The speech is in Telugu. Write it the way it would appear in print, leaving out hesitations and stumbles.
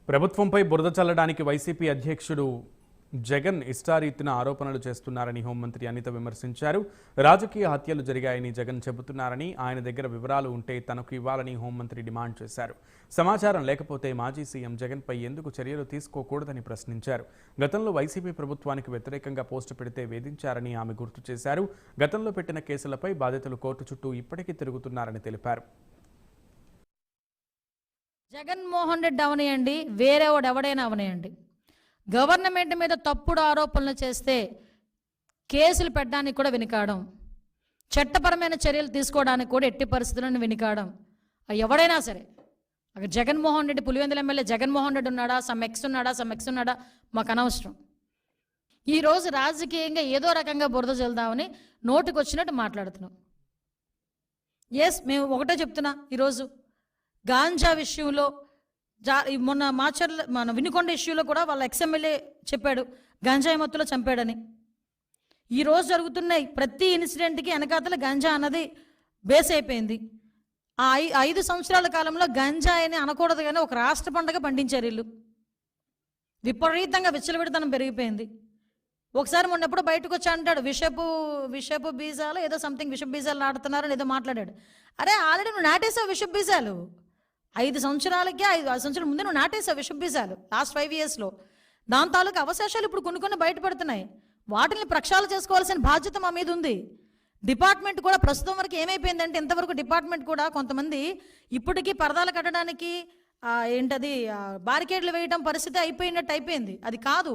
ప్రభుత్వంపై బురద చల్లడానికి వైసీపీ అధ్యక్షుడు జగన్ ఇష్టారీతిన ఆరోపణలు చేస్తున్నారని హోంమంత్రి అనిత విమర్శించారు. రాజకీయ హత్యలు జరిగాయని జగన్ చెబుతున్నారని, ఆయన దగ్గర వివరాలు ఉంటే తనకు ఇవ్వాలని హోంమంత్రి డిమాండ్ చేశారు. సమాచారం లేకపోతే మాజీ సీఎం జగన్పై ఎందుకు చర్యలు తీసుకోకూడదని ప్రశ్నించారు. గతంలో వైసీపీ ప్రభుత్వానికి వ్యతిరేకంగా పోస్టు పెడితే వేధించారని ఆమె గుర్తు చేశారు. గతంలో పెట్టిన కేసులపై బాధితులు కోర్టు చుట్టూ ఇప్పటికీ తిరుగుతున్నారని తెలిపారు. జగన్మోహన్ రెడ్డి అవనేయండి, వేరేవాడు ఎవడైనా అవనేయండి, గవర్నమెంట్ మీద తప్పుడు ఆరోపణలు చేస్తే కేసులు పెట్టడానికి కూడా వెనుకాడం, చట్టపరమైన చర్యలు తీసుకోవడానికి కూడా ఎట్టి పరిస్థితులను వెనుకాడం. ఎవడైనా సరే, అక్కడ జగన్మోహన్ రెడ్డి, పులివెందుల ఎమ్మెల్యే జగన్మోహన్ రెడ్డి ఉన్నాడా, సమ్ ఎక్స్ ఉన్నాడా మాకు అనవసరం. ఈరోజు రాజకీయంగా ఏదో రకంగా బురద చల్దామని నోటికి వచ్చినట్టు మాట్లాడుతున్నాం. మేము ఒకటే చెప్తున్నా, ఈరోజు గాంజా విషయంలో మొన్న మన వినుకొండ ఇష్యూలో కూడా వాళ్ళ ఎక్స్ఎమ్మెల్యే చెప్పాడు గంజాయి మత్తులో చంపాడని. ఈరోజు జరుగుతున్న ప్రతి ఇన్సిడెంట్కి వెనకాతల గంజా అన్నది బేస్ అయిపోయింది. ఆ 5 సంవత్సరాల కాలంలో గంజాయిని అనకూడదు కానీ ఒక రాష్ట్ర పండుగ పండించారు వీళ్ళు. విపరీతంగా విచ్చలవిడితనం పెరిగిపోయింది. ఒకసారి మొన్న ఎప్పుడో బయటకు వచ్చి అంటాడు విషపు బీజాలు ఏదో సంథింగ్ విషపు బీజాలు నాటుతున్నారని ఏదో మాట్లాడాడు. అరే ఆల్రెడీ నువ్వు నాటేసావు విషపు బీజాలు. 5 సంవత్సరాలకి 5 సంవత్సరాల ముందే నువ్వు నాటేసావు విషపు బీజాలు లాస్ట్ 5 ఇయర్స్లో. దాని తాలూకు అవశేషాలు ఇప్పుడు కొన్ని బయటపడుతున్నాయి. వాటిని ప్రక్షాళన చేసుకోవాల్సిన బాధ్యత మా మీద ఉంది. డిపార్ట్మెంట్ కూడా ప్రస్తుతం వరకు ఏమైపోయిందంటే, ఇంతవరకు డిపార్ట్మెంట్ కూడా కొంతమంది ఇప్పటికీ పరదాలు కట్టడానికి బారికేడ్లు వేయడం పరిస్థితి అయిపోయినట్టు అయిపోయింది. అది కాదు,